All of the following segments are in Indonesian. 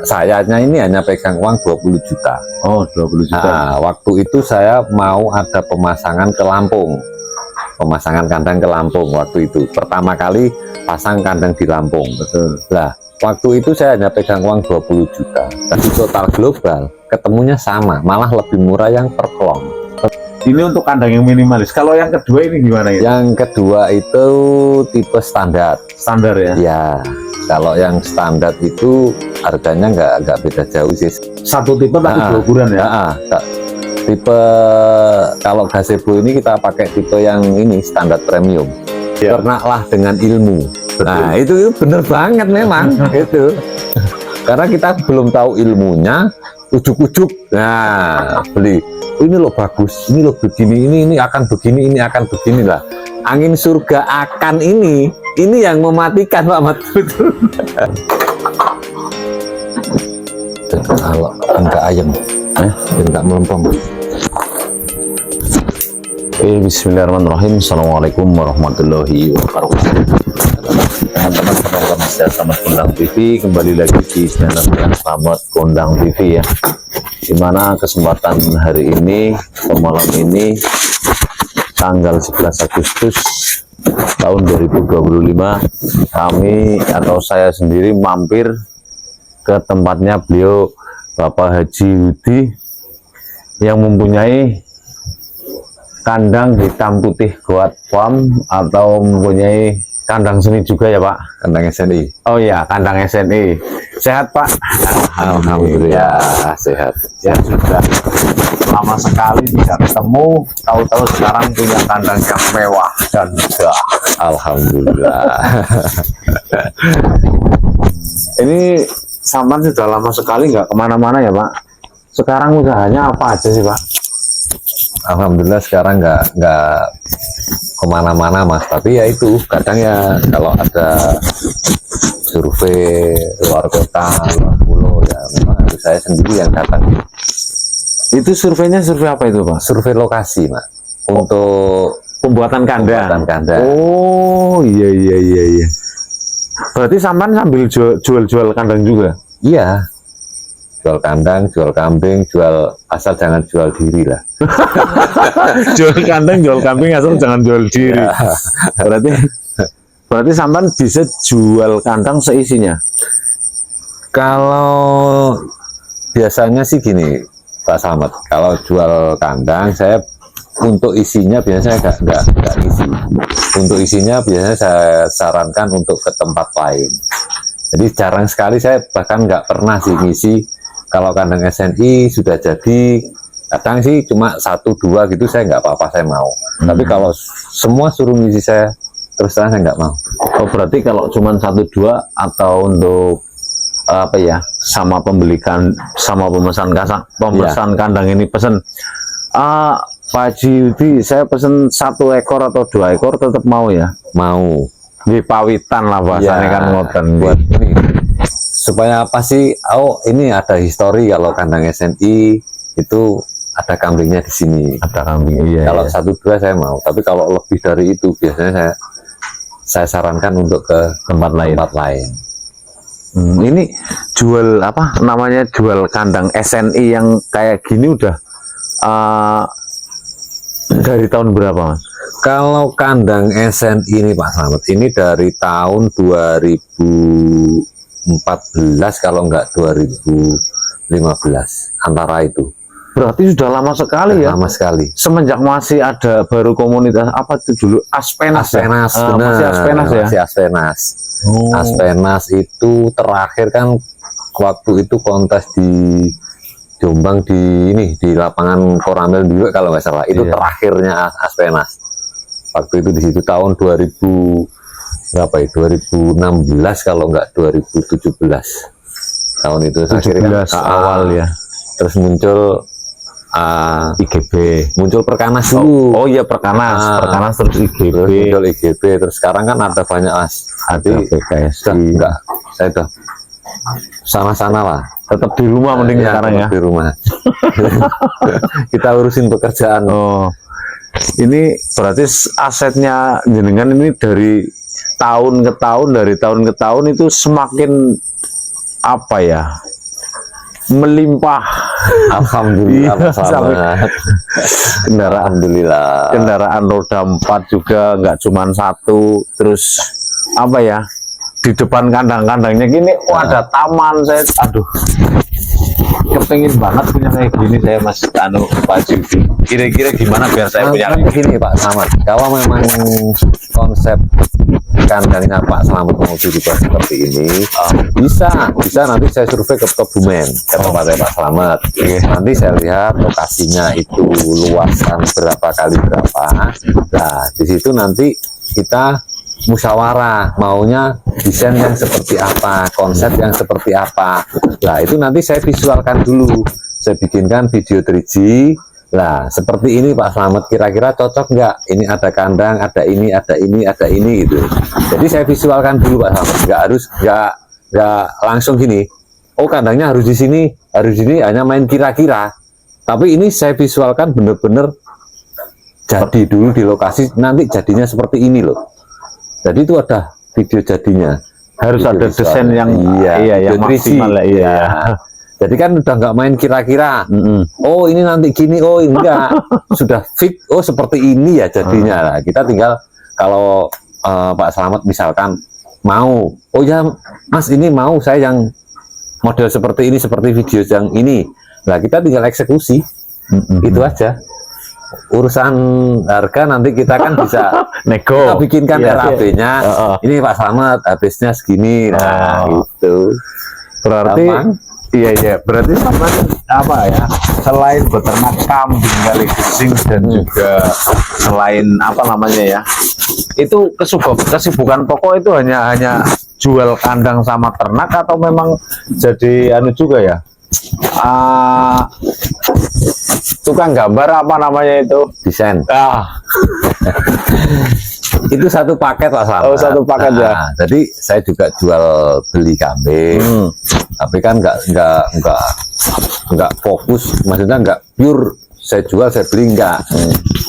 Sayanya ini hanya pegang uang 20 juta. Oh, 20 juta. Nah, waktu itu saya mau ada pemasangan ke Lampung. Pemasangan kandang ke Lampung waktu itu. Pertama kali pasang kandang di Lampung. Betul. Lah, waktu itu saya hanya pegang uang 20 juta. Tapi total global ketemunya sama, malah lebih murah yang per klong. Ini untuk kandang yang minimalis. Kalau yang kedua ini gimana ya? Yang kedua itu tipe standar. Standar ya? Ya, kalau yang standar itu harganya nggak beda jauh sih. Satu tipe tapi dua ukuran ya? Tipe kalau gazebo ini kita pakai tipe yang ini standar premium. Ya. Ternaklah dengan ilmu. Betul. Nah, itu bener banget memang itu. Karena kita belum tahu ilmunya, ujuk-ujuk. Nah, beli. Oh, ini loh bagus, ini loh begini, ini akan begini, ini akan begini lah. Angin surga akan ini yang mematikan Pak Mat. Kalau enggak ayam, enggak melempem. Bismillahirrahmanirrahim. Assalamualaikum warahmatullahi wabarakatuh. Teman-teman penonton Selamat Kondang TV, kembali lagi di channel Selamat Kondang TV ya. Dimana kesempatan hari ini, malam ini, tanggal 11 Agustus tahun 2025, kami atau saya sendiri mampir ke tempatnya beliau Bapak Haji Hudi yang mempunyai kandang hitam putih Goat Farm atau mempunyai kandang seni juga ya Pak? Kandang SNI. Oh ya, kandang SNI. Sehat Pak? Alhamdulillah sehat. Ya sudah lama sekali tidak ketemu, tahu-tahu sekarang punya kandang yang mewah dan megah. Alhamdulillah. Ini sampan sudah lama sekali nggak kemana-mana ya Pak? Sekarang usahanya apa aja sih Pak? Alhamdulillah sekarang nggak kemana-mana Mas, tapi ya itu kadang ya kalau ada survei luar kota, luar pulau ya memang harus saya sendiri yang datang. Itu surveinya survei apa itu Pak? Survei lokasi Mas, untuk Pembuatan kandang. Oh iya. Berarti sampan sambil jual kandang juga? Iya, jual kandang, jual kambing, jual asal jangan jual diri lah. Jual kandang, jual kambing asal jangan jual diri. Ya. Berarti sampan bisa jual kandang seisinya? Kalau biasanya sih gini Pak Slamet, kalau jual kandang saya untuk isinya biasanya nggak isi. Untuk isinya biasanya saya sarankan untuk ke tempat lain. Jadi jarang sekali, saya bahkan nggak pernah sih ngisi. Kalau kandang SNI sudah jadi, kadang sih cuma 1-2 gitu saya nggak apa-apa, saya mau. Tapi kalau semua suruh ngisi saya terus terang saya nggak mau. Oh berarti kalau cuma 1-2 atau untuk apa ya, sama pemesan kandang ini pesen Pak Haji Yudi, saya pesen 1 ekor atau 2 ekor tetap mau ya? Mau. Di pawitan lah bahasanya ya, kan ngoten buat ini. Supaya apa sih? Oh ini ada histori kalau kandang SNI itu ada kambingnya di sini. Ada kambing. Iya. Kalau 1-2 saya mau. Tapi kalau lebih dari itu biasanya saya sarankan untuk ke tempat lain. Ini jual apa namanya, jual kandang SNI yang kayak gini udah dari tahun berapa Mas? Kalau kandang SNI ini Pak Slamet, ini dari tahun 2014 kalau enggak 2015 antara itu. Berarti sudah lama sekali ya? Lama sekali. Semenjak masih ada baru komunitas apa itu dulu, Aspenas. Benar. Masih Aspenas ya? Masih Aspenas. Oh. Aspenas itu terakhir kan waktu itu kontes di Jombang di lapangan Koramil juga kalau nggak salah. Itu terakhirnya Aspenas. Waktu itu di situ tahun 2016 kalau nggak 2017. Tahun itu 17 awal ya. Terus muncul IGB, muncul Perkanas dulu. Oh iya Perkanas terus IGB. Terus muncul IGB, terus sekarang kan ada banyak ada PKS. Enggak, saya udah sana-sana lah. Tetap di rumah mending sekarang ya. Di rumah. Kita urusin pekerjaan. Oh. Ini berarti asetnya jenengan ini dari tahun ke tahun itu semakin apa ya, melimpah. Alhamdulillah Iya, Pak Slamet. Alhamdulillah. Kendaraan roda 4 juga nggak cuma satu, terus apa ya, di depan kandang-kandangnya gini, oh ada taman. Saya aduh, kepengin banget punya kayak gini saya, Mas Pak Judi. Kira-kira gimana biar saya punya Kan begini Pak Slamet, kalau memang konsep kandangnya Pak Slamet mau dibuat seperti ini, bisa nanti saya survei ke Kebumen, ke tempatnya Pak Slamet. Nanti saya lihat lokasinya itu luasan berapa kali berapa. Nah, di situ nanti kita musyawarah maunya desain yang seperti apa, konsep yang seperti apa. Nah, itu nanti saya visualkan dulu, saya bikinkan video 3D. Nah, seperti ini Pak Slamet, kira-kira cocok nggak? Ini ada kandang, ada ini, ada ini, ada ini gitu. Jadi saya visualkan dulu Pak Slamet, nggak langsung gini. Oh, kandangnya harus di sini, hanya main kira-kira. Tapi ini saya visualkan bener-bener jadi dulu di lokasi, nanti jadinya seperti ini loh. Jadi itu ada video jadinya. harus Video ada visual. desain yang yang maksimal lah, iya. Jadi kan udah nggak main kira-kira. Oh ini nanti gini, oh ini enggak. Sudah fix, oh seperti ini ya jadinya. Nah, kita tinggal kalau Pak Slamet misalkan mau, oh ya Mas ini mau saya yang model seperti ini, seperti video yang ini. Nah kita tinggal eksekusi, itu aja. Urusan harga nanti kita kan bisa nego. kita bikinkan Iya, RAB-nya. Ini Pak Slamet habisnya segini. Nah gitu. Berarti Gampang. iya berarti sama apa ya, selain beternak kambing kali kucing dan juga selain apa namanya ya, itu kesibukan pokok itu hanya jual kandang sama ternak, atau memang jadi anu juga ya, tukang gambar apa namanya itu, Desain. Itu satu paket Pak Slamet. Oh, satu paket ya. Jadi saya juga jual beli kambing, tapi kan nggak fokus, maksudnya nggak pure saya jual saya beli enggak.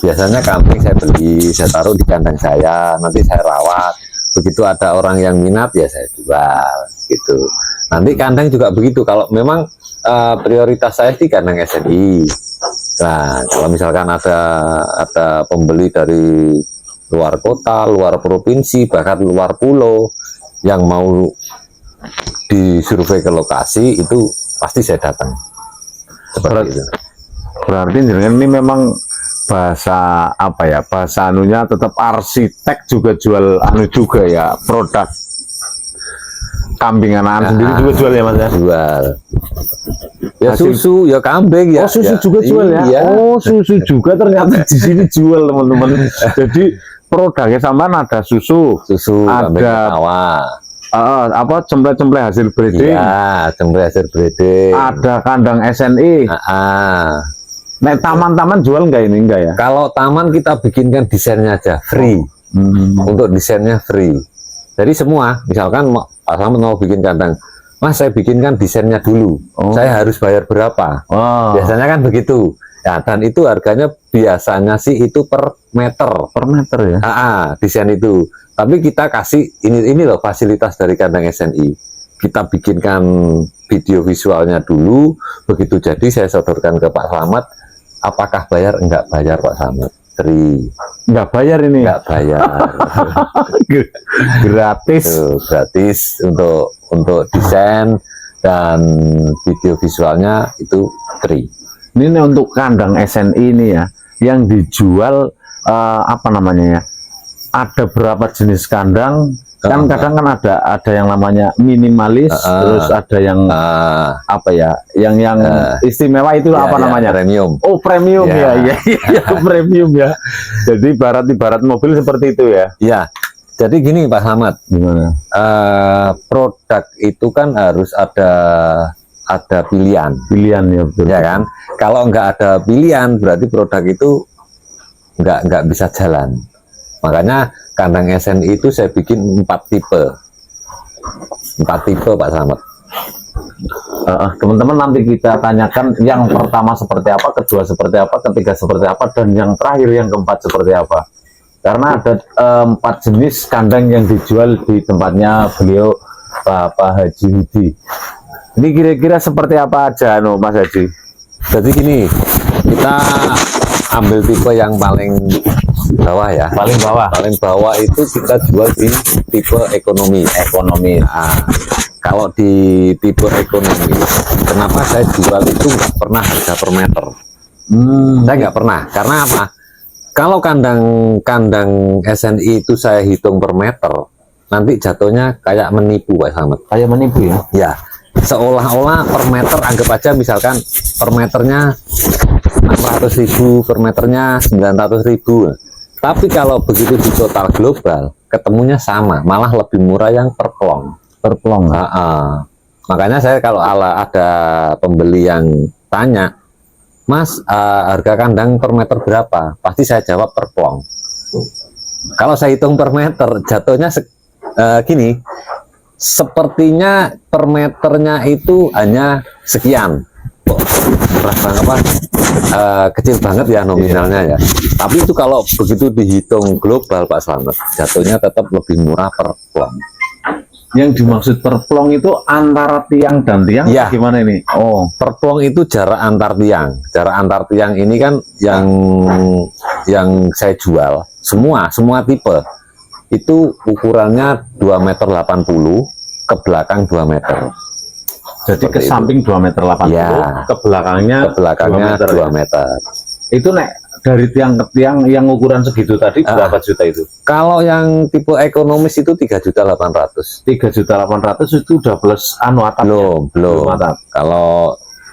Biasanya kambing saya beli, saya taruh di kandang saya, nanti saya rawat. Begitu ada orang yang minat ya saya jual gitu. Nanti kandang juga begitu. Kalau memang prioritas saya di kandang SNI. Nah, kalau misalkan ada pembeli dari luar kota, luar provinsi, bahkan luar pulau yang mau disurvei ke lokasi, itu pasti saya datang. Seperti itu. Berarti ini memang bahasa apa ya, bahasa anunya tetap arsitek juga jual anu juga ya, produk kambing anakan sendiri juga jual ya Mas ya? Jual. Ya Hasil- susu, ya kambing ya. Oh susu ya, juga jual ya? Iya. Oh susu juga ternyata di sini jual teman-teman. Jadi produknya sampean ada susu, Susu, kambing ada rawa. apa cempleh-cempleh hasil breeding, Iya, cempleh hasil breeding. ada kandang SNI. Nek taman-taman jual nggak ini enggak ya? Kalau taman kita bikinkan desainnya aja free. Untuk desainnya free. Jadi semua, misalkan Pak Slamet mau bikin kandang, Mas saya bikinkan desainnya dulu. Saya harus bayar berapa? Biasanya kan begitu. Ya, dan itu harganya biasanya sih itu per meter. Per meter ya? Desain itu. Tapi kita kasih ini loh fasilitas dari kandang SNI. Kita bikinkan video visualnya dulu. Begitu jadi saya sodorkan ke Pak Slamet. Apakah bayar? Enggak bayar Pak Slamet. Nggak bayar ini? Enggak bayar. Gratis. Tuh, gratis untuk desain dan video visualnya itu free. Ini untuk kandang SNI ini ya, yang dijual apa namanya ya? Ada berapa jenis kandang? Kan kadang kan ada yang namanya minimalis, terus ada yang apa ya? Yang istimewa itu apa namanya? Premium. Oh premium ya premium ya. Jadi ibarat mobil seperti itu ya? Iya. Jadi gini Pak Slamet, Gimana? Produk itu kan harus ada pilihan. Pilihan ya betul. Ya kan? Kalau nggak ada pilihan berarti produk itu nggak bisa jalan. Makanya kandang SNI itu saya bikin 4 tipe. 4 tipe Pak Slamet. Teman-teman nanti kita tanyakan yang pertama seperti apa, kedua seperti apa, ketiga seperti apa, dan yang terakhir yang keempat seperti apa. Karena ada 4 jenis kandang yang dijual di tempatnya beliau Bapak Haji Hudi. Ini kira-kira seperti apa aja, no, Mas Haji? Jadi gini, kita ambil tipe yang paling bawah ya. Paling bawah. Paling bawah itu kita jual di tipe ekonomi. Ekonomi. Nah, kalau di tipe ekonomi, kenapa saya jual itu nggak pernah harga per meter? Saya nggak pernah, karena apa? Kalau kandang SNI itu saya hitung per meter, nanti jatuhnya kayak menipu, Pak Slamet. Kayak menipu ya? Ya, seolah-olah per meter, anggap aja misalkan per meternya 600.000, per meternya 900.000. Tapi kalau begitu di total global, ketemunya sama, malah lebih murah yang per plong. Per plong. Makanya saya kalau ada pembeli yang tanya, Mas, harga kandang per meter berapa? Pasti saya jawab per plong. Kalau saya hitung per meter, jatuhnya gini, sepertinya per meternya itu hanya sekian. Murah banget, apa? Kecil banget ya nominalnya ya. Tapi itu kalau begitu dihitung global, Pak Slamet, jatuhnya tetap lebih murah per plong. Yang dimaksud per plong itu antara tiang dan tiang, ya. Gimana ini? Oh, per plong itu jarak antar tiang. Jarak antar tiang ini kan yang saya jual semua tipe itu ukurannya 2,80 m, ke belakang 2 meter. jadi Seperti ke samping 2,80 m, ya. ke belakangnya 2 meter. Itu nek dari tiang ke tiang yang ukuran segitu tadi berapa juta itu? Kalau yang tipe ekonomis itu 3.800.000. 3.800.000 itu udah plus atapnya. Belum. Atap.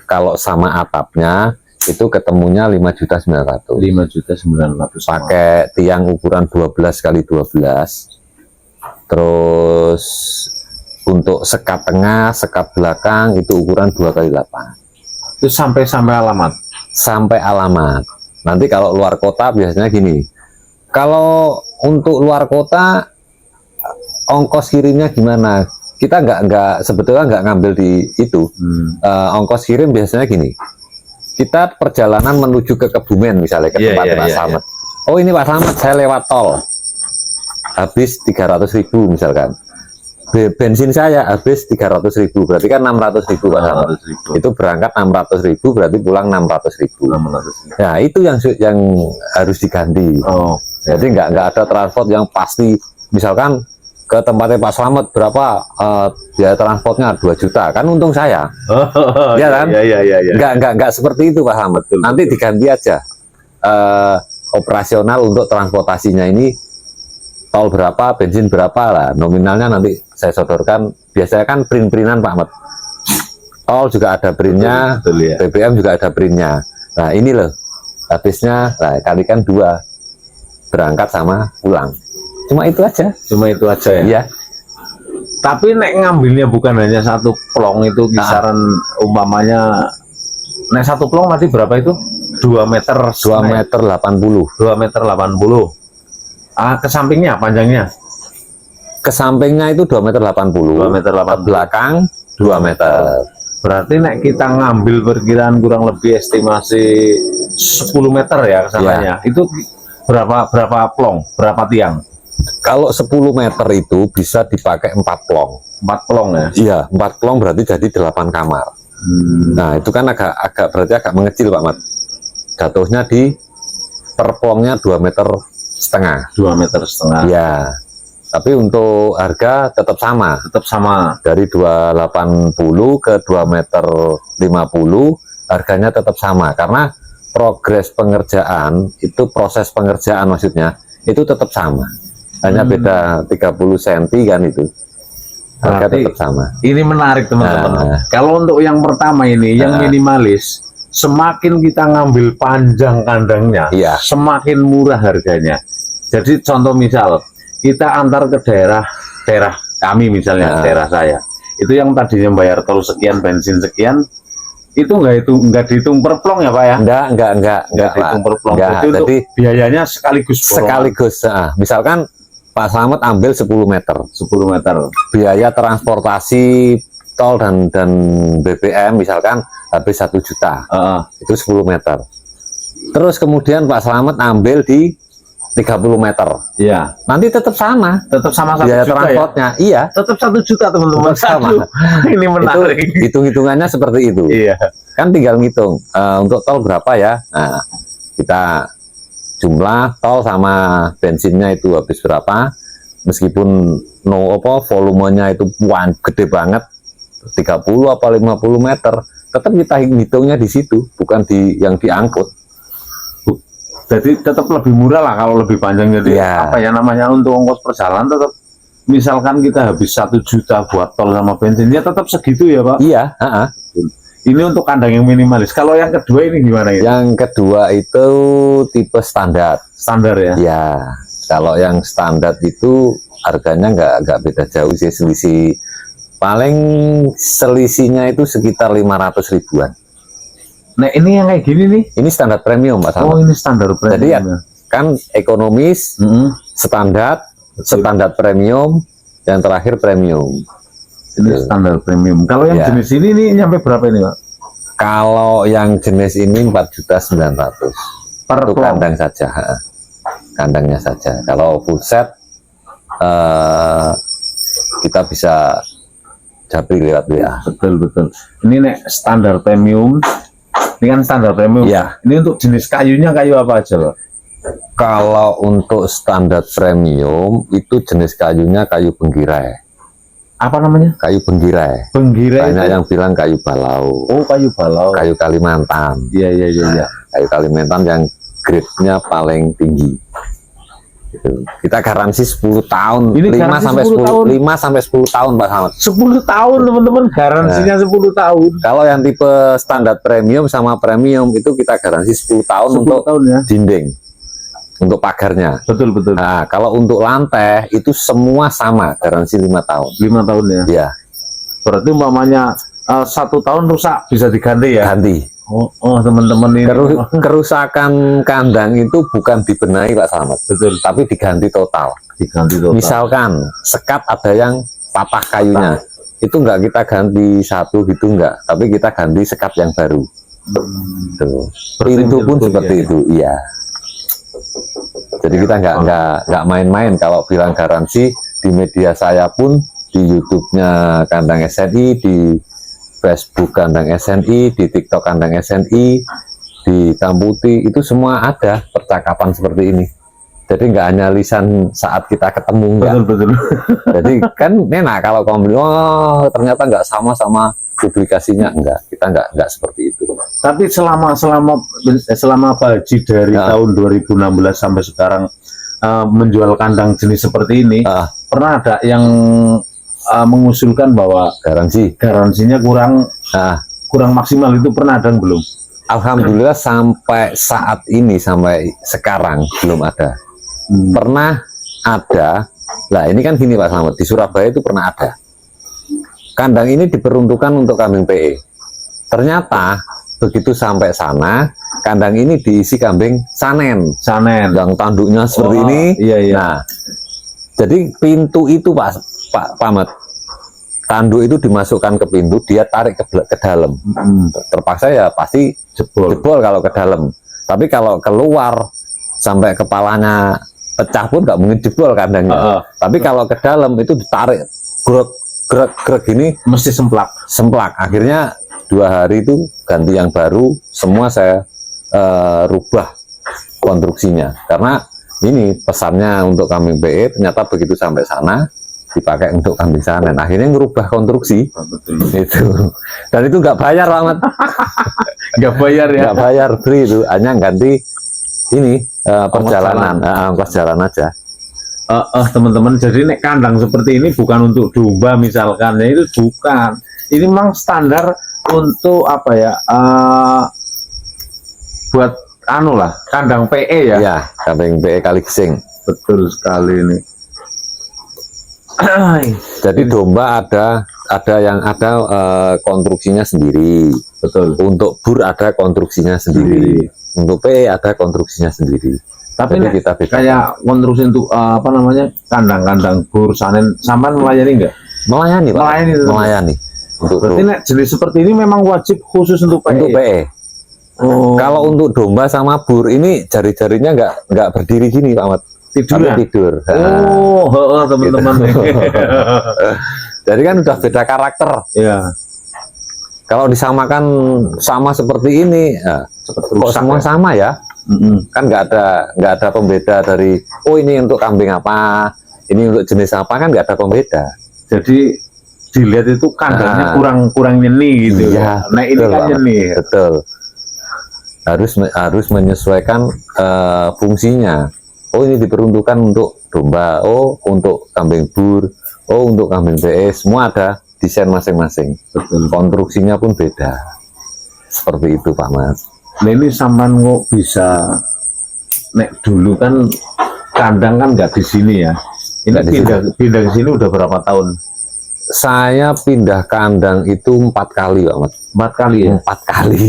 Kalau sama atapnya itu ketemunya 5.900.000. 5.900.000. Pakai tiang ukuran 12 kali 12. Terus untuk sekat tengah, sekat belakang itu ukuran 2 kali 8. Itu sampai alamat. Sampai alamat. Nanti kalau luar kota biasanya gini. Kalau untuk luar kota ongkos kirimnya gimana? Kita sebetulnya nggak ngambil di itu. Ongkos kirim biasanya gini. Kita perjalanan menuju ke Kebumen misalnya ke tempat Pak Slamet. Oh ini Pak Slamet, saya lewat tol. Habis 300.000 misalkan. Bensin saya habis 300.000, berarti kan 600.000 Pak Slamet. Itu berangkat 600.000, berarti pulang 600.000. Ya itu yang harus diganti. Jadi nggak ada transport yang pasti. Misalkan ke tempatnya Pak Slamet berapa biaya transportnya 2 juta, kan untung saya. Ya kan? Nggak seperti itu Pak Slamet. Nanti diganti aja operasional untuk transportasinya ini. Tol berapa, bensin berapa lah, nominalnya nanti saya sodorkan. Biasanya kan print-printan Pak Ahmad. Tol juga ada printnya, ya. BBM juga ada printnya. Nah ini loh, habisnya kalikan 2, berangkat sama pulang. Cuma itu aja. Ya. Iya. Tapi nek ngambilnya bukan hanya satu plong itu kisaran umpamanya, nek satu plong nanti berapa itu? 2 meter. 2,80 m. 2,80 m. Ke sampingnya panjangnya? Ke sampingnya itu 2,80 m. 2,80 m. Ke belakang 2 meter. Berarti nek kita ngambil perkiraan kurang lebih estimasi 10 meter ya kesananya. Ya. Itu berapa plong? Berapa tiang? Kalau 10 meter itu bisa dipakai 4 plong. 4 plong ya? Iya, 4 plong berarti jadi 8 kamar. Nah, itu kan berarti agak mengecil Pak Mat. Jatuhnya di per plongnya 2,5 meter. 2,5 meter. Ya. Tapi untuk harga tetap sama. Dari 280 ke 2,50 meter, harganya tetap sama karena proses pengerjaan maksudnya itu tetap sama. Hanya beda 30 cm kan itu. Harga tetap sama. Ini menarik teman-teman. Kalau untuk yang pertama ini yang minimalis, semakin kita ngambil panjang kandangnya, semakin murah harganya. Jadi contoh misal kita antar ke daerah kami misalnya, daerah saya, itu yang tadinya bayar tol sekian, bensin sekian, itu nggak dihitung per plong ya Pak ya? Enggak dihitung per plong. Jadi biayanya sekaligus. Misalkan Pak Slamet ambil 10 meter. Biaya transportasi tol dan BBM misalkan habis 1 juta. Itu 10 meter. Terus kemudian Pak Slamet ambil di 30 meter. Iya. Nanti tetap sama. Tetap sama 1 Biaya juta ya. transportnya. Iya. Tetap 1 juta teman-teman. Tetap sama. Aduh, ini menarik. Itu hitung-hitungannya seperti itu. Iya. Kan tinggal ngitung untuk tol berapa ya. Nah, kita jumlah tol sama bensinnya itu habis berapa. Meskipun volumenya itu gede banget, 30 apa 50 meter, tetap kita hitungnya di situ, bukan di yang diangkut. Jadi tetap lebih murah lah kalau lebih panjang. Jadi Iya. apa ya namanya, untuk ongkos perjalanan tetap, misalkan kita habis 1 juta buat tol sama bensinnya tetap segitu ya Pak. Iya. Ini untuk kandang yang minimalis. Kalau yang kedua ini gimana ya? Yang kedua itu tipe standar. Standar ya. Ya, kalau yang standar itu harganya nggak beda jauh sih, paling selisihnya itu sekitar 500 ribuan. Nah ini yang kayak gini nih. Ini standar premium Pak Oh Samad. ini standar premium. Jadi ya, ya. kan ekonomis, standar premium, yang terakhir premium. Ini standar premium. Kalau yang Ya. jenis ini nih nyampe berapa ini Pak? Kalau yang jenis ini 4.900.000 Per untuk plong. kandang saja, kandangnya saja. Kalau full set kita bisa japri lewat WA. Betul. Ini nek standar premium. Ini kan standar premium. Iya. Ini untuk jenis kayunya kayu apa aja Pak? Kalau untuk standar premium itu jenis kayunya kayu benggirai. Apa namanya? Kayu benggirai. Benggirai. Banyak itu? yang bilang kayu balau, Oh kayu balau. kayu Kalimantan. Iya. Kayu Kalimantan yang grade-nya paling tinggi. Gitu. Kita garansi 10 tahun. Ini 5 garansi sampai 10 tahun. 5 sampai 10 tahun Pak Samad. 10 tahun teman-teman, garansinya 10 tahun. Kalau yang tipe standar premium sama premium itu kita garansi 10 tahun 10 untuk tahun ya. dinding, untuk pagarnya. Betul. Nah, kalau untuk lantai itu semua sama, garansi 5 tahun. 5 tahun ya. Ya, Berarti umpamanya 1 tahun rusak bisa diganti ya. ganti. Oh teman-teman ini. Kerusakan kandang itu bukan dibenahi Pak Slamet, Betul. tapi diganti total. Diganti total. Misalkan sekat ada yang patah kayunya, itu enggak kita ganti satu gitu enggak, tapi kita ganti sekat yang baru. Tuh. Pintu pun betul, seperti ya. itu, iya. Jadi kita nggak main-main kalau bilang garansi. Di media saya pun, di YouTube-nya Kandang SNI, di Facebook Kandang SNI, di TikTok Kandang SNI, di Tamputi, itu semua ada percakapan seperti ini. Jadi nggak hanya lisan saat kita ketemu, enggak. Betul. Jadi kan enak kalau kamu bilang, oh ternyata nggak sama publikasinya, enggak. Kita nggak seperti itu. Tapi selama Pak Haji dari Ya. tahun 2016 sampai sekarang menjual kandang jenis seperti ini, Ah, pernah ada yang mengusulkan bahwa garansi. garansinya kurang maksimal, itu pernah ada belum? Alhamdulillah sampai saat ini, sampai sekarang belum ada. Pernah ada. Nah ini kan gini Pak Slamet, di Surabaya itu pernah ada. Kandang ini diperuntukkan untuk kambing PE. Ternyata begitu sampai sana, kandang ini diisi kambing sanen yang tanduknya seperti ini. Iya. Nah, jadi pintu itu Pak Pamet, tanduk itu dimasukkan ke pintu, dia tarik ke dalam. Terpaksa ya pasti jebol kalau ke dalam. Tapi kalau keluar sampai kepalanya pecah pun nggak mungkin jebol kandangnya. Tapi kalau ke dalam itu ditarik gerak gini, Mesti semplak. Akhirnya 2 hari itu ganti yang baru, semua saya rubah konstruksinya. Karena ini pesannya untuk kambing PE, ternyata begitu sampai sana dipakai untuk kambing sanen. Akhirnya ngerubah konstruksi. Itu. Dan itu nggak bayar banget. Nggak bayar ya. Nggak bayar, free itu, hanya ganti ini perjalanan, jalan aja. Teman-teman, jadi nek kandang seperti ini bukan untuk domba misalkan, ya itu bukan. Ini memang standar untuk apa ya? Buat kandang PE ya. Ya, kambing PE Kaligesing. Betul sekali ini. Jadi domba ada yang ada konstruksinya sendiri. Betul. Untuk bur ada konstruksinya sendiri. Untuk PE ada konstruksinya sendiri. Tapi Jadi nek kita beda. kayak konstruksi untuk kandang-kandang bur sanen, sampean melayani enggak? Melayani, Pak. Melayani. Melayani. Untuk Berarti nek jenis seperti ini memang wajib khusus untuk PE. PE. Oh. Kalau untuk domba sama bur ini jari-jarinya nggak berdiri gini Pak Ahmad. Tidur Tapi ya? tidur. Oh, teman-teman. Jadi kan udah beda karakter. Ya, Kalau disamakan sama seperti ini, ya, seperti kok rusak semua ya? sama ya? Mm-mm. Kan nggak ada pembeda dari oh ini untuk kambing apa, ini untuk jenis apa, kan nggak ada pembeda. Jadi dilihat itu kandangnya Nah. kurang nyeni gitu. Iya, Nah ini betul, kan Pak. nyeni. Betul. Harus menyesuaikan fungsinya. Oh ini diperuntukkan untuk domba, oh untuk kambing bur, oh untuk kambing PS, semua ada desain masing-masing. Betul. Konstruksinya pun beda. Seperti itu Pak Mas. Nah ini sampan kok bisa, nek dulu kan kandang kan nggak di sini ya. Ini Nggak di pindah ke sini udah berapa tahun? Saya pindah kandang itu 4 kali Pak Mas. 4 kali ya. 4 kali.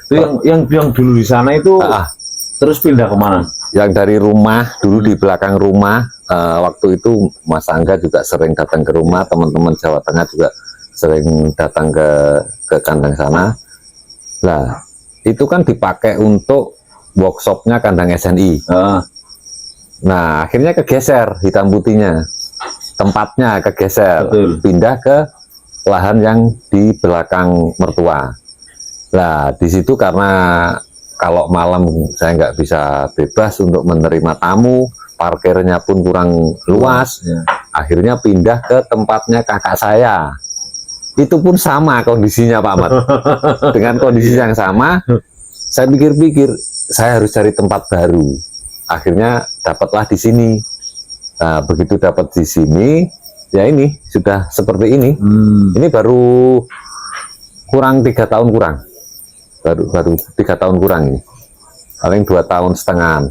Itu yang dulu di sana itu Ah, terus pindah kemana? yang dari rumah dulu di belakang rumah waktu itu Mas Angga juga sering datang ke rumah, teman-teman Jawa Tengah juga sering datang ke kandang sana. Lah itu kan dipakai untuk workshopnya kandang SNI. Ah, Nah akhirnya kegeser hitam putihnya, tempatnya kegeser, Betul. pindah ke lahan yang di belakang mertua. Lah di situ karena kalau malam saya nggak bisa bebas untuk menerima tamu, parkirnya pun kurang luas, ya. akhirnya pindah ke tempatnya kakak saya. Itu pun sama kondisinya Pak Ahmad. Dengan kondisi yang sama, saya pikir-pikir saya harus cari tempat baru. Akhirnya dapatlah di sini. Nah, begitu dapat di sini, ya ini sudah seperti ini. Ini baru kurang 3 tahun kurang. Baru 3 tahun kurang ini. Paling 2 tahun setengah.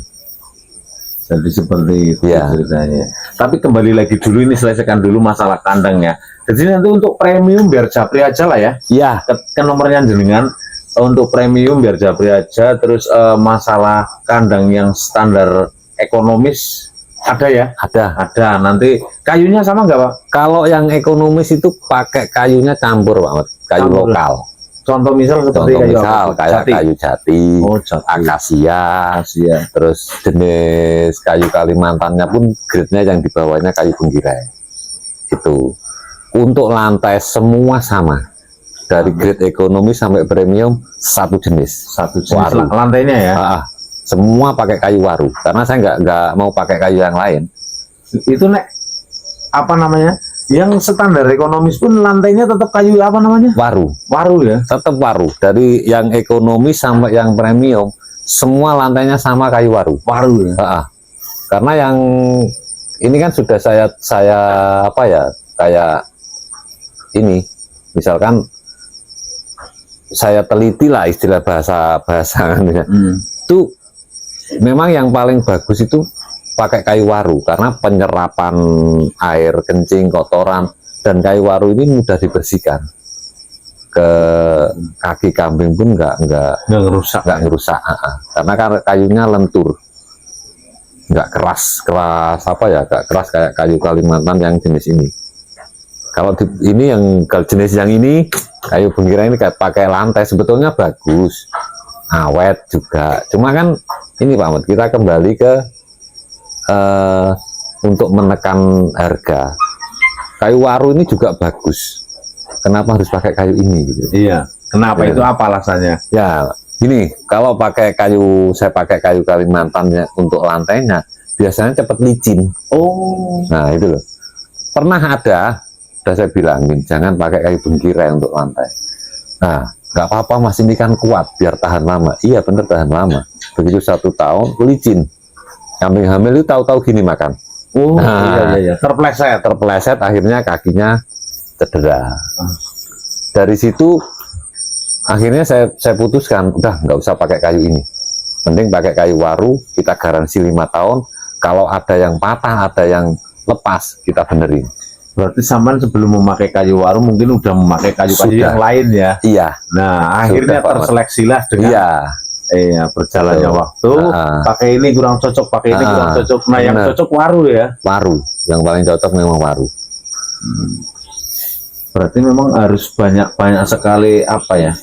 Jadi seperti itu Ya. ceritanya. Tapi kembali lagi dulu, ini selesaikan dulu masalah kandang ya. Jadi nanti untuk premium biar Japri aja lah ya. Iya, Ke nomornya jenengan untuk premium biar Japri aja. Terus masalah kandang yang standar ekonomis ada ya? ada. Ada. Nanti kayunya sama nggak Pak? Kalau yang ekonomis itu pakai kayunya campur Pak Ahmad. Kayu Campur. lokal. Contoh misal seperti Contoh kayu misal apa? kayak Jati. kayu jati, Oh, jati. akasia, Asia. terus jenis kayu Kalimantannya pun grade-nya yang di bawahnya kayu bengkirai. Itu. Untuk lantai semua sama. Dari grade ekonomi sampai premium satu jenis. Satu jenis Waru. lantainya ya. Semua pakai kayu waru. Karena saya nggak mau pakai kayu yang lain. Itu nek apa namanya? Yang standar ekonomis pun lantainya tetap kayu apa namanya? Waru. Waru ya. Tetap waru. Dari yang ekonomi sampai yang premium, semua lantainya sama kayu waru. Waru ya. Karena yang ini kan sudah saya apa ya, kayak ini, misalkan saya teliti lah istilah bahasa itu memang yang paling bagus itu pakai kayu waru karena penyerapan air kencing, kotoran, dan kayu waru ini mudah dibersihkan. Ke kaki kambing pun nggak ngerusak. ngerusak. Karena kayunya lentur, nggak keras apa ya, nggak keras kayak kayu Kalimantan yang jenis ini. Kalau ini yang jenis yang ini kayu bengkirai ini kayak pakai lantai sebetulnya bagus, awet juga. Cuma kan ini Pak Ahmad, kita kembali ke untuk menekan harga. Kayu waru ini juga bagus. Kenapa harus pakai kayu ini gitu? Iya. Kenapa Ya. itu apa alasannya? Ya, gini, kalau pakai kayu, saya pakai kayu Kalimantan untuk lantainya, biasanya cepat licin. Oh. Nah, itu loh. Pernah ada, udah saya bilangin, jangan pakai kayu bengkirai untuk lantai. Nah, nggak apa-apa Mas, ini kan kuat, biar tahan lama. Iya, bener tahan lama. Begitu 1 tahun, licin. Kambing hamil itu tahu-tahu gini makan. Oh, Nah. iya. Terpleset, akhirnya kakinya cedera. Dari situ akhirnya saya putuskan udah nggak usah pakai kayu ini, mending pakai kayu waru. Kita garansi 5 tahun, kalau ada yang patah, ada yang lepas, kita benerin. Berarti sampean sebelum memakai kayu waru mungkin udah memakai kayu Sudah. yang lain ya. Iya, Nah, akhirnya Pak Ahmad. terseleksilah dengan iya, berjalannya Betul. waktu. Pakai ini kurang cocok, pakai ini kurang cocok. Nah, yang benar. cocok waru ya. waru yang paling cocok memang waru. Berarti memang harus banyak sekali apa ya?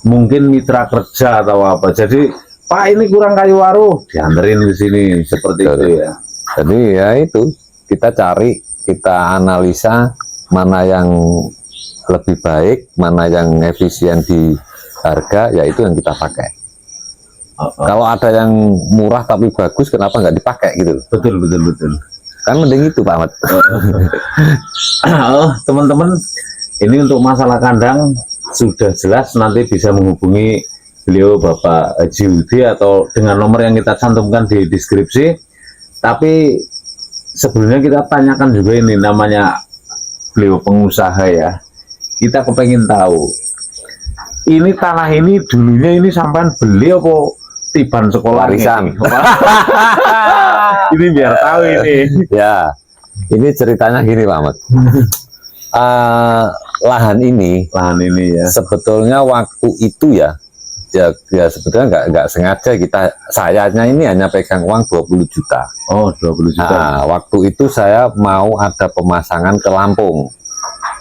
mungkin mitra kerja atau apa. Jadi Pak ini kurang kayu waru, dianterin ke sini seperti itu ya. Jadi ya itu kita cari, kita analisa mana yang lebih baik, mana yang efisien di harga, ya itu yang kita pakai. Kalau ada yang murah tapi bagus, kenapa nggak dipakai gitu? Betul. Kan mending itu Pak Ahmad. Oh, teman-teman, ini untuk masalah kandang sudah jelas, nanti bisa menghubungi beliau Bapak Haji Hudi atau dengan nomor yang kita cantumkan di deskripsi. Tapi sebelumnya kita tanyakan juga, ini namanya beliau pengusaha ya, kita kepengen tahu ini tanah ini dulunya ini sampean beli apa tiban sekolah Warisan. Ini biar tahu ini. Ya, ini ceritanya gini Pak Ahmad. Lahan ini ya sebetulnya waktu itu ya sebetulnya nggak sengaja sayanya ini hanya pegang uang 20 juta. Oh, 20 juta. Nah, waktu itu saya mau ada pemasangan ke Lampung.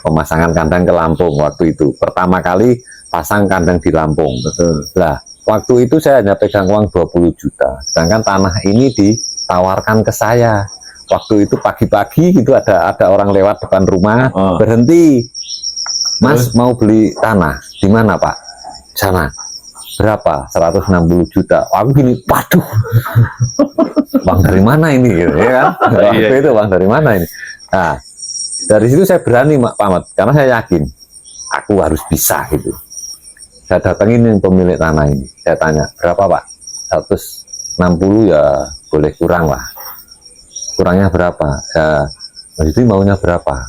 Pemasangan kandang ke Lampung waktu itu. Pertama kali pasang kandang di Lampung. Betul. Lah, waktu itu saya hanya pegang uang 20 juta. Sedangkan tanah ini ditawarkan ke saya. Waktu itu pagi-pagi gitu ada orang lewat depan rumah, berhenti. Mas, mau beli tanah. Di mana, Pak? Sana. Berapa? 160 juta. Aku gini, waduh. Bang dari mana ini gitu, ya kan? Waktu itu bang dari mana ini? Nah, dari situ saya berani Pak Ahmad, karena saya yakin aku harus bisa gitu. Saya datangin yang pemilik tanah ini, saya tanya, berapa Pak? 160 ya boleh kurang lah. Kurangnya berapa? Ya, Mas Yudi maunya berapa?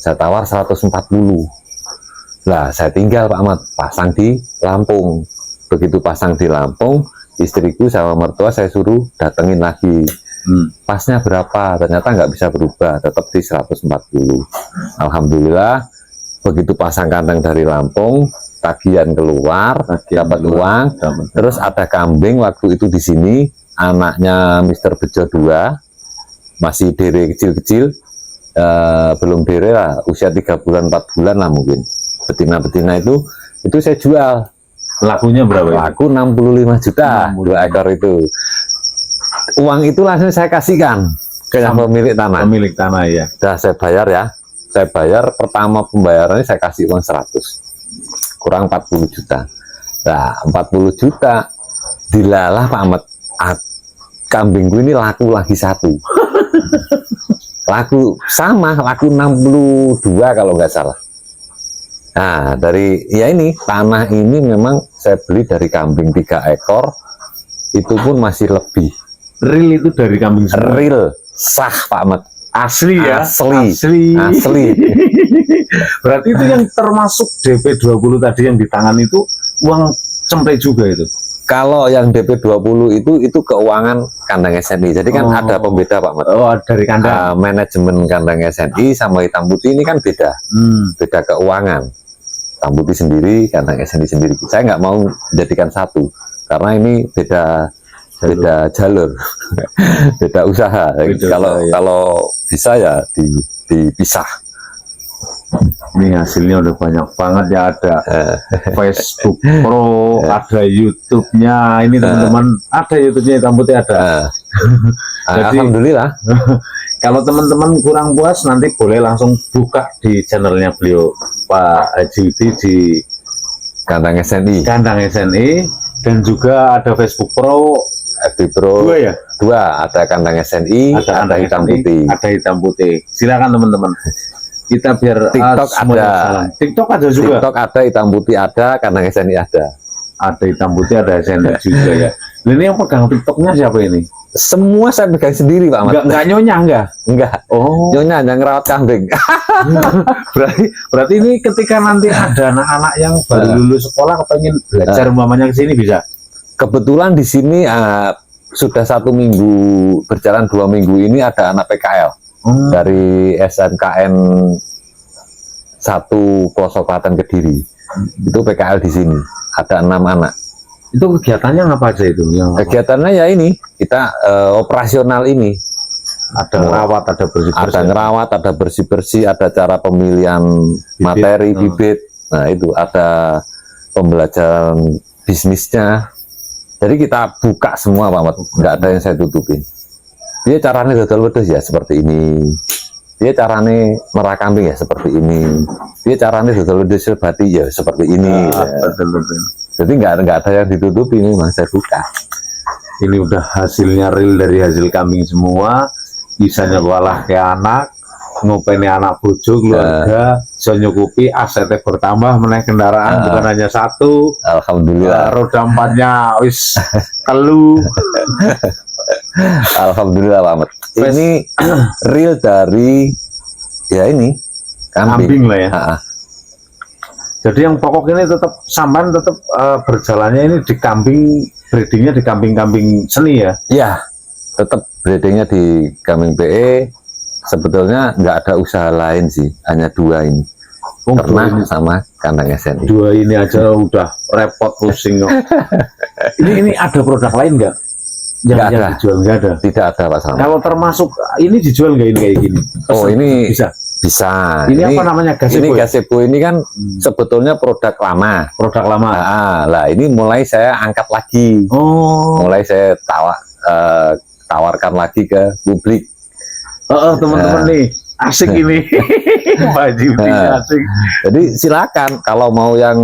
Saya tawar 140. Lah, saya tinggal Pak Ahmad, pasang di Lampung. Begitu pasang di Lampung, istriku sama mertua saya suruh datengin lagi. Pasnya berapa? Ternyata nggak bisa berubah, tetap di 140. Alhamdulillah, begitu pasang kandang dari Lampung, tagihan keluar, dapat uang. Terus ada kambing waktu itu di sini, anaknya Mr. Bejo 2, masih dere kecil-kecil, belum dere lah, usia 3 bulan 4 bulan lah mungkin. Betina-betina itu saya jual. Lakunya berapa? Laku 65 juta, 2 ekor itu. Uang itu langsung saya kasihkan ke yang pemilik tanah. Pemilik tanah ya. Sudah saya bayar ya. Saya bayar, pertama pembayarannya saya kasih uang 100. Kurang 40 juta. Nah, 40 juta dilalah Pak Ahmad. Kambingku ini laku lagi 1. Laku 62 kalau nggak salah. Nah, dari ya ini tanah ini memang saya beli dari kambing 3 ekor, itu pun masih lebih. Real itu dari kambing semua. Real, sah Pak Ahmad. Asli ya? Asli. Berarti itu yang termasuk DP 20 tadi yang di tangan itu uang cemplek juga itu? Kalau yang DP 20 itu keuangan kandang SNI. Jadi kan ada pembeda Pak Ahmad. Oh, dari kandang. Manajemen kandang SNI sama hitam putih ini kan beda. Beda keuangan. Hitam putih sendiri, kandang SNI sendiri. Saya nggak mau jadikan satu karena ini beda jalur, beda usaha. Kalau bisa ya dipisah. Ini hasilnya udah banyak banget ya, ada Facebook Pro, ada YouTube-nya. Ini teman-teman, ada YouTube-nya hitam putih ada. Jadi, alhamdulillah. Kalau teman-teman kurang puas, nanti boleh langsung buka di channelnya beliau Pak Haji Hudi di Kandang SNI. Dan juga ada Facebook Pro. FB Pro 2 ya? 2, ada kandang SNI, ada hitam putih. Ada hitam putih. Silakan teman-teman. Kita biar TikTok ada. TikTok ada juga. TikTok ada, hitam putih ada, kandang SNI ada. Ada hitam putih, ada SNI juga ya. Ini yang pegang TikToknya siapa ini? Semua saya pegang sendiri Pak Ahmad. Enggak nyonya enggak. Oh. Nyonya hanya ngerawat kambing. berarti ini ketika nanti ada anak-anak yang baru lulus sekolah kepengen belajar umpamanya ke sini bisa? Kebetulan di sini sudah 1 minggu berjalan, 2 minggu ini ada anak PKL dari SNKN 1 Pelosok Klaten Kediri. Itu PKL di sini ada 6 anak. Itu kegiatannya apa aja itu? Kegiatannya ya ini kita operasional ini. Ada ngerawat, ada bersih-bersih. Ada ngerawat, ada bersih-bersih, ada cara pemilihan materi bibit. Nah itu ada pembelajaran bisnisnya. Jadi kita buka semua Pak Mat, nggak ada yang saya tutupin. Dia caranya dodol wedhus ya seperti ini. Dia caranya merah kambing ya seperti ini. Dia caranya dodol wedhus bati ya seperti ini. Betul. Jadi nggak ada yang ditutupi, memang saya buka. Ini udah hasilnya real dari hasil kambing semua. Bisanya walah ke anak, ngopeni anak bojo keluarga, so nyukupi asetnya bertambah, menaik kendaraan bukan hanya satu. Alhamdulillah. Roda empatnya wis telu. Alhamdulillah Pak Ahmad. Ini real dari ya ini Kambing lah ya. Ha-ha. Jadi yang pokok ini tetap sampan tetap berjalannya ini di kambing, breedingnya di kambing-kambing seni ya. Ya, tetap breedingnya di kambing PE. Sebetulnya nggak ada usaha lain sih, hanya dua ini. Ternak sama kandang SNI. Dua ini aja udah repot pusing kok. ini ada produk lain nggak? Yang ada. dijual nggak ada. Tidak ada Pak Slamet. Kalau termasuk ini dijual nggak ini kayak gini? Oh ini bisa. Bisa. Ini apa namanya, gazebo? Ini gazebo ini kan sebetulnya produk lama. Produk lama. Lah ini mulai saya angkat lagi. Oh. Mulai saya tawarkan lagi ke publik. Teman-teman nih asik ini. Baju asik. Jadi silakan kalau mau yang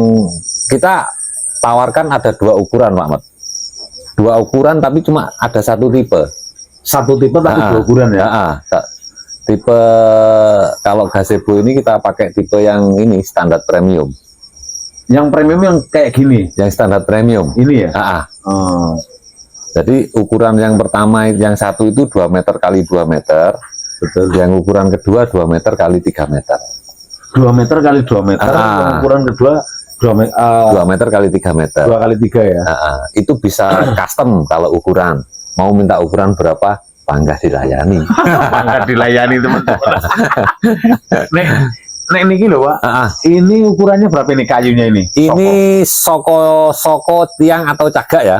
kita tawarkan ada dua ukuran Pak Mat. Dua ukuran tapi cuma ada satu tipe. Satu tipe tapi dua ukuran ya. Tipe kalau gazebo ini kita pakai tipe yang ini standar premium. Yang premium yang kayak gini. Yang standar premium. Ini ya. Jadi ukuran yang pertama yang satu itu 2 meter kali 2 meter. Betul. Yang ukuran kedua 2 meter kali 3 meter. 2 meter kali 2 meter. Yang ukuran kedua 2 meter kali 3 meter. 2 kali 3 ya. Itu bisa custom kalau ukuran. Mau minta ukuran berapa? Bangga dilayani. Bangga dilayani teman-teman. Nek niki lho Pak. Ini ukurannya berapa nih kayunya ini? Ini soko tiang atau cagak ya.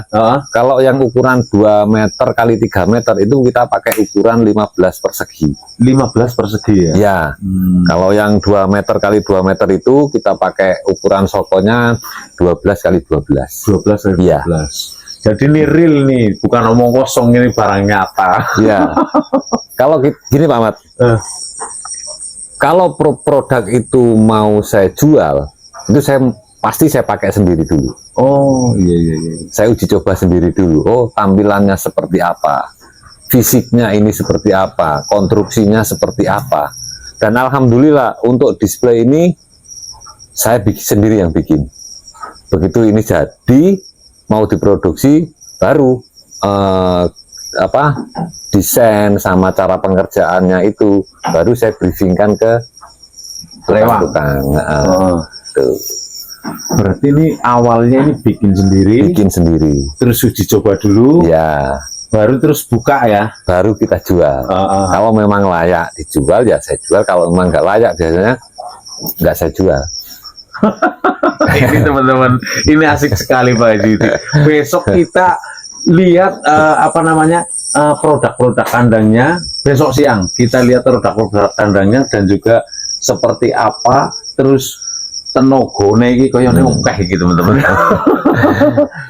Kalau yang ukuran 2 meter kali 3 meter itu kita pakai ukuran 15 persegi. 15 persegi ya? Ya. Kalau yang 2 meter kali 2 meter itu kita pakai ukuran sokonya 12 kali 12. 12 kali 12. Ya. Jadi ini real nih, bukan omong kosong, ini barang nyata. Iya. Kalau gini Pak Ahmad, kalau produk itu mau saya jual, itu pasti saya pakai sendiri dulu. Oh iya. Saya uji coba sendiri dulu. Oh tampilannya seperti apa, fisiknya ini seperti apa, konstruksinya seperti apa. Dan alhamdulillah untuk display ini saya sendiri yang bikin. Begitu ini jadi mau diproduksi baru desain sama cara pengerjaannya itu baru saya briefingkan ke tukang. Berarti ini awalnya ini bikin sendiri terus uji coba dulu ya, baru terus buka ya, baru kita jual. Kalau memang layak dijual ya saya jual, kalau memang nggak layak biasanya nggak saya jual. Ini teman-teman, ini asik sekali Pak Haji. Besok kita lihat produk-produk kandangnya. Besok siang kita lihat produk-produk kandangnya dan juga seperti apa. Terus tenogone iki koyo akeh gitu teman-teman.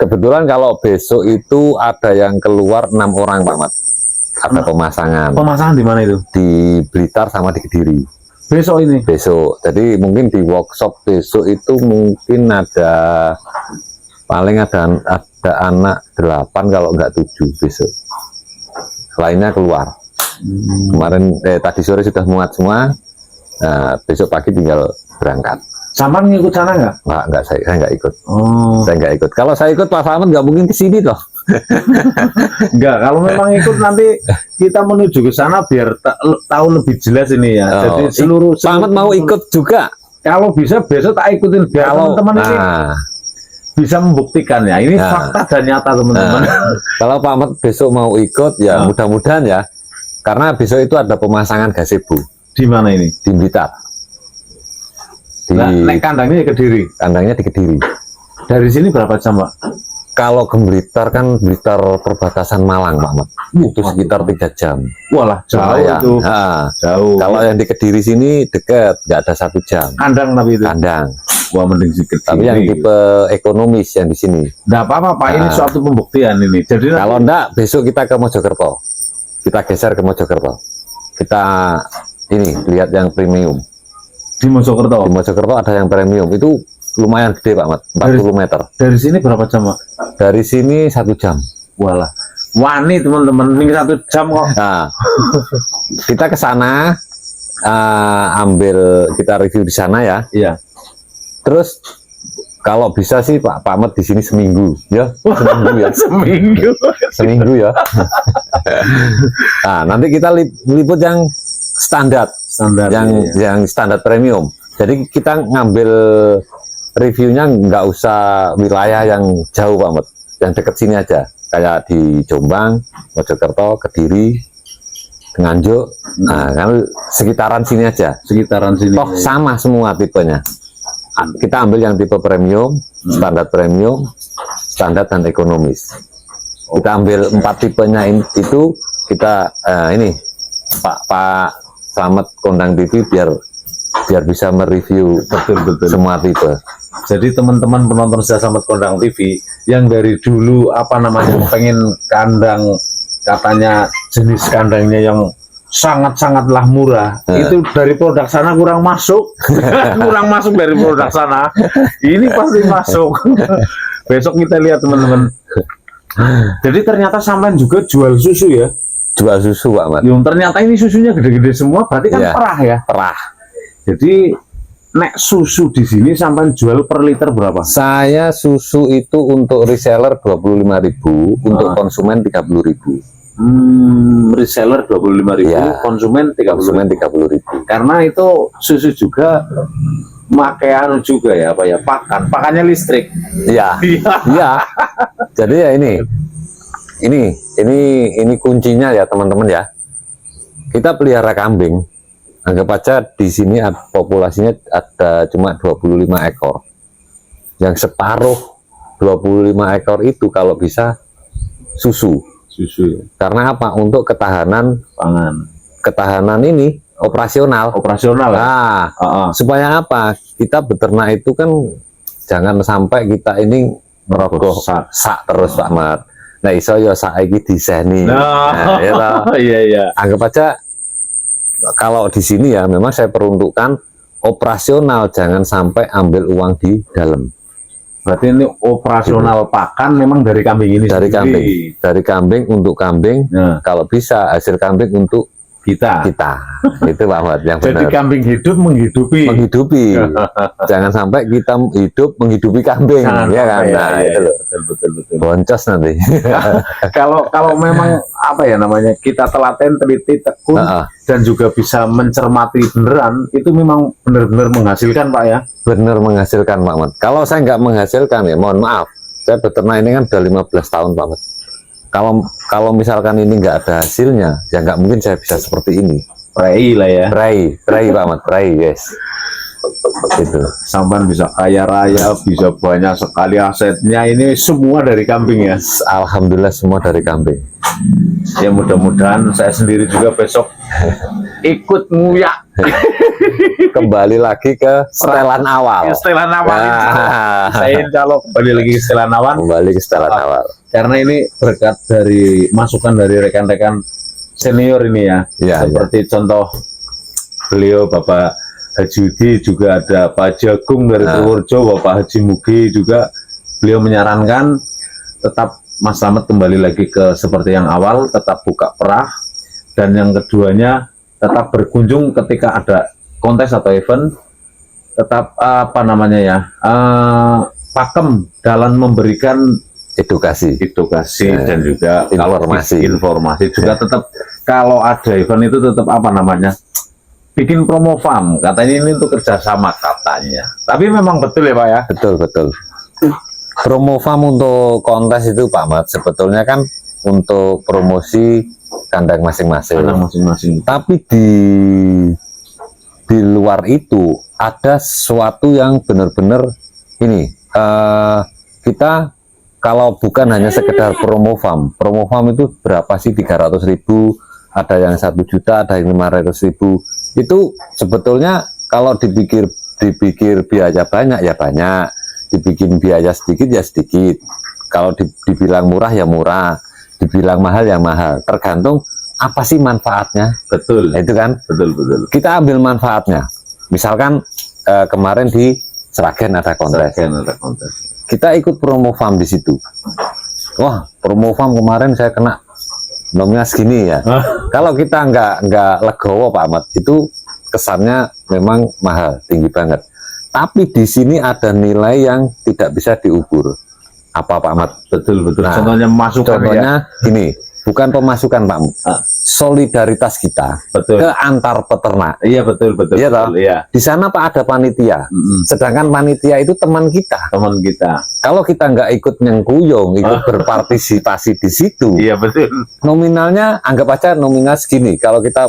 Kebetulan kalau besok itu ada yang keluar 6 orang Pak Mat. Ada pemasangan. Pemasangan di mana itu? Di Blitar sama di Kediri. Besok ini? Besok. Jadi mungkin di workshop besok itu mungkin ada paling ada anak 8 kalau nggak 7 besok. Lainnya keluar. Kemarin tadi sore sudah muat semua. Nah, besok pagi tinggal berangkat. Sampan ngikut sana nggak? Nggak, saya nggak ikut. Oh. Saya nggak ikut. Kalau saya ikut Pak Slamet nggak mungkin kesini toh. Enggak, kalau memang ikut nanti kita menuju ke sana biar tahu lebih jelas ini ya. Jadi seluruh Pak Ahmad mau ikut juga. Kalau bisa besok tak ikutin biar teman-teman ini bisa membuktikan ya. Ini fakta dan nyata teman-teman. Kalau Pak Ahmad besok mau ikut ya mudah-mudahan ya. Karena besok itu ada pemasangan gazebo. Di mana ini? Di Blitar. Nek kandangnya di Kediri. Kandangnya di Kediri. Dari sini berapa jam Pak? Kalau ke Blitar kan Blitar perbatasan Malang Pak Ahmad. Itu sekitar 3 jam. Walah jauh itu. Jauh. Kalau yang di Kediri sini dekat, nggak ada 1 jam. Kandang tapi itu. Kandang. Wah, mending si kecil. Tapi yang tipe ekonomis yang di sini. Nggak apa-apa Pak, ini suatu pembuktian ini. Jadi Kalau enggak, besok kita ke Mojokerto. Kita geser ke Mojokerto. Kita ini lihat yang premium. di Mojokerto. Di Mojokerto ada yang premium. Itu lumayan gede Pak Mat, 40 meter. Dari sini berapa jam Pak? Dari sini 1 jam. Walah. Wani teman-teman, ini 1 jam kok. Nah, kita ke sana, ambil kita review di sana ya. Iya. Terus kalau bisa sih Pak Mat di sini seminggu, ya. Seminggu ya. Seminggu. Seminggu ya. Nah, nanti kita liput yang standar, Standar. yang standar premium. Jadi kita ngambil reviewnya nggak usah wilayah yang jauh Pak Mat, yang dekat sini aja. Kayak di Jombang, Mojokerto, Kediri, Nganjuk, nah kan sekitaran sini aja. Sekitaran sini. Toh sama semua tipenya. Kita ambil yang tipe premium, standar premium, standar dan ekonomis. Kita ambil 4 tipenya itu kita ini Pak Slamet Kondang TV biar bisa mereview Betul. semua tipe. Jadi teman-teman penonton Setia Slamet Kondang TV yang dari dulu apa namanya pengen kandang, katanya jenis kandangnya yang sangat-sangatlah murah, itu dari produk sana kurang masuk. Kurang masuk dari produk sana, ini pasti masuk. Besok kita lihat teman-teman. Jadi ternyata sampean juga jual susu ya? Jual susu Pak Mat. Yung ternyata ini susunya gede-gede semua, berarti kan Iya. perah ya? Perah. Jadi nek susu di sini sampai jual per liter berapa? Saya susu itu untuk reseller 25.000, untuk konsumen 30.000. Reseller 25.000, Ya. konsumen 30.000. Konsumen 30.000. Karena itu susu juga pakai anu juga ya, apa ya? Pakannya listrik. Iya. Iya. Jadi ya ini kuncinya ya teman-teman ya. Kita pelihara kambing. Anggap aja di sini populasinya ada cuma 25 ekor. Yang separuh 25 ekor itu kalau bisa susu. Susu Karena apa? Untuk ketahanan ini operasional. operasional. Nah, supaya apa? Kita beternak itu kan jangan sampai kita ini merogoh sak terus Pak Mat. Nah, iso yo sak iki diseni. Nah, ya toh. Iya. Anggap aja kalau di sini ya memang saya peruntukkan operasional, jangan sampai ambil uang di dalam. Berarti ini operasional pakan memang dari kambing ini Dari sendiri. kambing untuk kambing. Nah, Kalau bisa hasil kambing untuk kita. itu Pak Mat yang Jadi benar. kambing hidup menghidupi. Menghidupi. Jangan sampai kita hidup menghidupi kambing, Jangan ya kan? sampai, Nah, ya, itu loh. betul. Boncos nanti. Kalau memang apa ya namanya, kita telaten, teliti, tekun, dan juga bisa mencermati beneran, itu memang benar-benar menghasilkan Pak ya. Benar menghasilkan Pak Mat. Kalau saya nggak menghasilkan ya mohon maaf. Saya beternak ini kan udah 15 tahun Pak Mat. Kalau misalkan ini nggak ada hasilnya, ya nggak mungkin saya bisa seperti ini. Prei lah ya. Prei Pak Mat, prei guys. Gitu. Sampan bisa kaya raya, bisa banyak sekali asetnya, ini semua dari kambing ya. Alhamdulillah semua dari kambing. Ya mudah-mudahan saya sendiri juga besok ikut nguyak. Kembali lagi ke setelan awal. Setelan awal. Nah. Saya kalau kembali lagi ke setelan awal. Kembali ke setelan awal. Karena ini berkat dari masukan dari rekan-rekan senior ini ya. Seperti contoh beliau Bapak Haji Udi, juga ada Pak Jagung dari Purworejo, Bapak Haji Mugi juga, beliau menyarankan tetap Mas Slamet kembali lagi ke seperti yang awal, tetap buka perah, dan yang keduanya tetap berkunjung ketika ada kontes atau event, tetap apa namanya ya, pakem dalam memberikan edukasi dan juga informasi juga tetap kalau ada event itu tetap apa namanya, bikin promo farm, katanya ini untuk kerjasama katanya. Tapi memang betul ya Pak ya? Betul. Promo farm untuk kontes itu Pak Mat sebetulnya kan untuk promosi kandang masing-masing. Tapi di luar itu ada sesuatu yang benar-benar ini kita kalau bukan hanya sekedar promo farm itu berapa sih, 300.000, ada yang 1 juta, ada yang 500.000. Itu sebetulnya kalau dipikir biaya banyak ya banyak, dibikin biaya sedikit ya sedikit. Kalau dibilang murah ya murah, dibilang mahal ya mahal. Tergantung apa sih manfaatnya. Betul. Itu kan. Betul. Kita ambil manfaatnya. Misalkan kemarin di Sragen ada kontes. Kita ikut promo farm di situ. Wah, promo farm kemarin saya kena nomnya segini ya. Kalau kita nggak legowo Pak Ahmad, itu kesannya memang mahal, tinggi banget. Tapi di sini ada nilai yang tidak bisa diukur. Apa Pak Ahmad? Betul. Nah, contohnya masukan contohnya gini, bukan pemasukan Pak, solidaritas kita Betul. ke antar peternak. Iya betul. Iya toh? Iya. Di sana Pak ada panitia. Sedangkan panitia itu teman kita. Teman kita. Kalau kita nggak ikut nyengkuyung, ikut berpartisipasi di situ, Iya betul. nominalnya anggap aja nominal segini. Kalau kita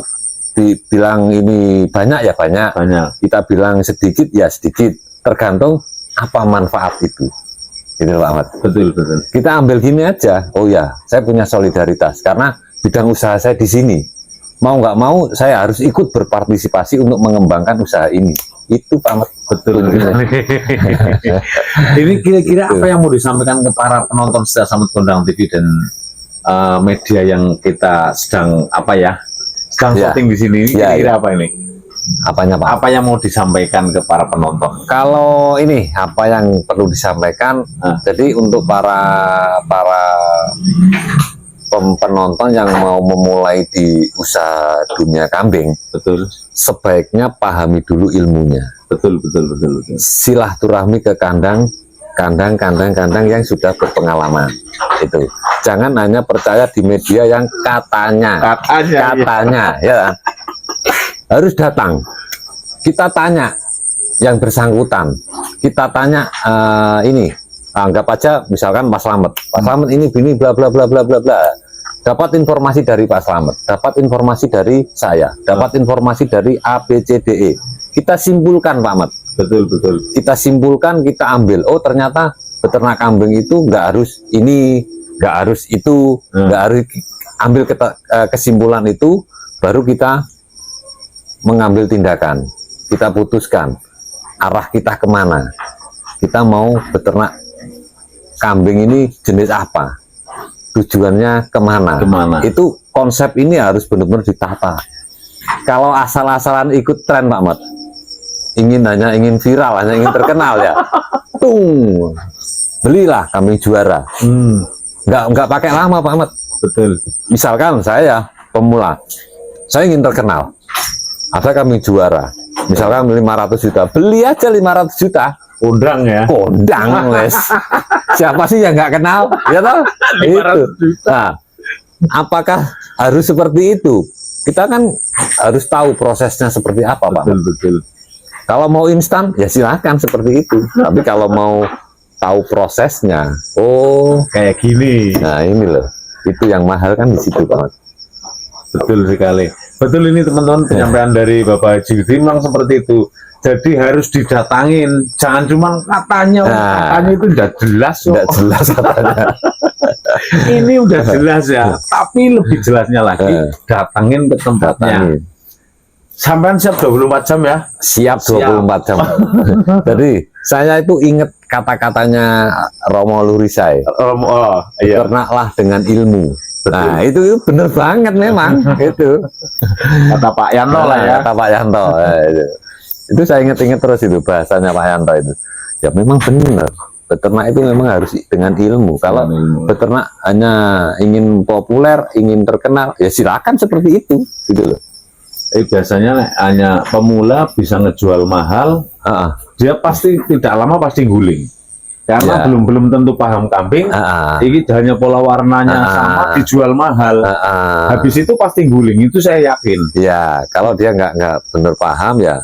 dibilang ini banyak ya banyak, kita bilang sedikit ya sedikit. Tergantung apa manfaat itu. Ini Pak Ahmad. Betul. Kita ambil gini aja. Oh ya, saya punya solidaritas karena bidang usaha saya di sini. Mau nggak mau, saya harus ikut berpartisipasi untuk mengembangkan usaha ini. Itu Pak Ahmad. Betul. Ini kira-kira apa yang mau disampaikan ke para penonton setia Samut Kondang TV dan media yang kita sedang sedang syuting di sini? Kira-kira apa ini? Apanya Pak? Apa yang mau disampaikan ke para penonton? Kalau ini apa yang perlu disampaikan? Jadi untuk para penonton yang mau memulai di usaha dunia kambing, Betul. sebaiknya pahami dulu ilmunya. Betul. Silaturahmi ke kandang yang sudah berpengalaman. Itu. Jangan hanya percaya di media yang katanya. Ya. Harus datang. Kita tanya yang bersangkutan. Kita tanya ini. Anggap aja misalkan Mas Slamet. Pak Slamet ini bini bla bla bla bla bla bla. Dapat informasi dari Pak Slamet, dapat informasi dari saya, dapat informasi dari A B C D E. Kita simpulkan Pak Ahmad. Betul. Kita simpulkan, kita ambil. Oh ternyata peternak kambing itu nggak harus ini, nggak harus itu, nggak harus ambil kesimpulan itu, baru kita mengambil tindakan. Kita putuskan arah kita kemana. Kita mau beternak kambing ini jenis apa, tujuannya kemana. Itu konsep ini harus benar-benar ditata. Kalau asal-asalan ikut tren Pak Ahmad, hanya ingin viral, hanya ingin terkenal ya, belilah kambing juara. Nggak pakai lama Pak Ahmad. Betul. Misalkan saya pemula, saya ingin terkenal, ada kambing juara, misalkan 500 juta, beli aja 500 juta. Kondang ya. Kondang wes. Siapa sih yang nggak kenal? Ya toh? Itu. Nah, apakah harus seperti itu? Kita kan harus tahu prosesnya seperti apa, Pak. Betul. Kalau mau instan, ya silakan seperti itu. Tapi kalau mau tahu prosesnya, oh kayak gini. Nah ini loh, itu yang mahal kan di situ, Pak. Betul sekali. Betul ini teman-teman penyampaian dari Bapak Haji memang seperti itu. Jadi harus didatangin, jangan cuma katanya itu udah jelas. Udah jelas katanya. Ini udah jelas ya, tapi lebih jelasnya lagi datangin ke tempatnya. Sampai siap 24 jam ya? Siap 24 jam. Jadi saya itu ingat kata-katanya Romo Lurisai. Iya. Ternaklah dengan ilmu. Betul. Nah itu bener banget memang. Itu kata Pak Yanto lah ya. Kata Pak Yanto. Itu saya ingat-ingat terus itu bahasanya Pak Yanto itu. Ya memang benar. Beternak itu memang harus dengan ilmu. Kalau beternak hanya ingin populer, ingin terkenal, ya silakan seperti itu, gitu loh. Biasanya hanya pemula bisa ngejual mahal, dia pasti tidak lama pasti guling. Karena belum tentu paham kambing, ini hanya pola warnanya sama dijual mahal. Habis itu pasti guling, itu saya yakin. Ya, kalau dia nggak benar paham ya.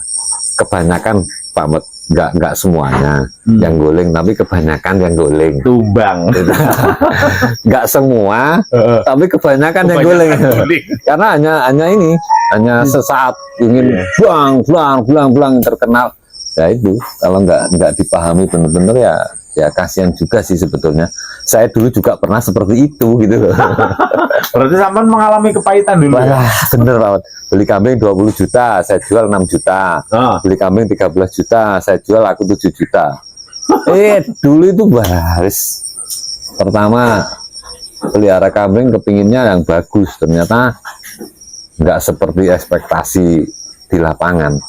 Kebanyakan Pak Ahmad, nggak semuanya yang guling, tapi kebanyakan yang guling. Tumbang. Nggak semua, tapi kebanyakan yang guling. Karena hanya sesaat ingin buang terkenal. Ya itu, kalau nggak dipahami benar-benar ya ya kasihan juga sih sebetulnya. Saya dulu juga pernah seperti itu gitu loh. Berarti sampean mengalami kepahitan dulu. Ya? Wah, bener Pak. Beli kambing 20 juta, saya jual 6 juta. Beli kambing 13 juta, saya jual aku 7 juta. Dulu itu baris. Pertama pelihara kambing kepinginnya yang bagus, ternyata nggak seperti ekspektasi di lapangan.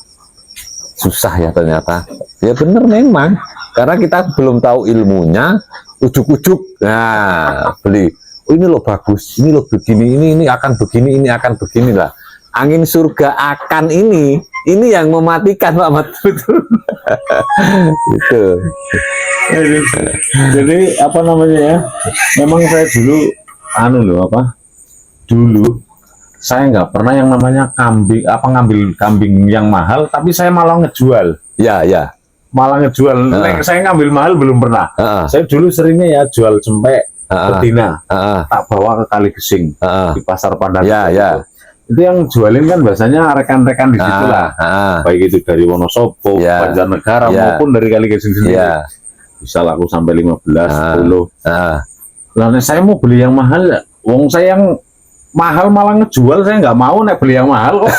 Susah ya ternyata. Ya bener memang, karena kita belum tahu ilmunya, ujuk-ujuk, nah beli. Oh, ini loh bagus, ini loh begini, ini akan begini, ini akan begini lah. Angin surga akan ini yang mematikan Pak Mat. Gitu. Jadi apa namanya ya? Memang saya dulu dulu saya nggak pernah yang namanya ngambil kambing yang mahal, tapi saya malah ngejual. Ya. Malah ngejual. Saya ngambil mahal belum pernah. Saya dulu seringnya ya jual cempek betina, tak bawa ke Kali Gesing di pasar Pandang. Ya. Itu yang jualin kan biasanya rekan-rekan di situ lah. Baik itu dari Wonosobo, Banjarnegara maupun dari Kali Gesing sendiri. Bisa laku sampai 15, 10. Lalu saya mau beli yang mahal, wong saya yang mahal malah ngejual, saya nggak mau beli yang mahal kok.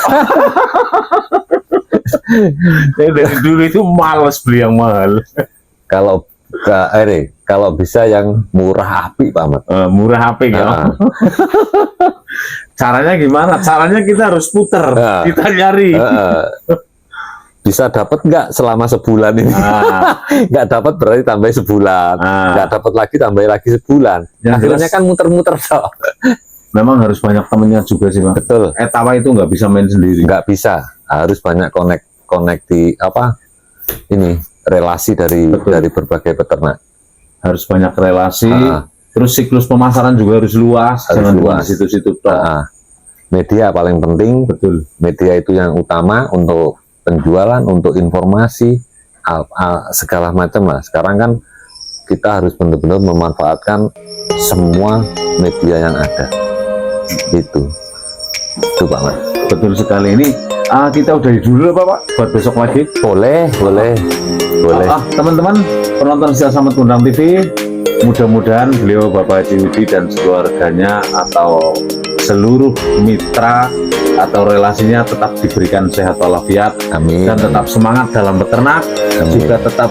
Saya dari dulu itu males beli yang mahal. Kalau bisa yang murah api Pak Mat. Murah api ya. Caranya gimana? Caranya kita harus puter, kita nyari. Bisa dapat nggak selama sebulan ini? Nggak dapat berarti tambah sebulan. Nggak dapat lagi tambah lagi sebulan. Akhirnya kan muter-muter toh. Memang harus banyak temennya juga sih Bang. Betul. Tawa itu nggak bisa main sendiri. Nggak bisa. Harus banyak relasi dari berbagai peternak. Harus banyak relasi. Terus siklus pemasaran juga harus luas. Jangan luas situ-situ toh. Media paling penting. Betul. Media itu yang utama untuk penjualan, untuk informasi, segala macam lah. Sekarang kan kita harus benar-benar memanfaatkan semua media yang ada. Itu Pak Mat. Betul sekali. Ini kita udahi dulu Pak buat besok lagi. Boleh. Teman-teman penonton Setia Slamet Kundang TV, mudah-mudahan beliau Bapak Haji Widi dan keluarganya atau seluruh mitra atau relasinya tetap diberikan sehat walafiat. Amin. Dan tetap semangat dalam beternak. Amin. Juga tetap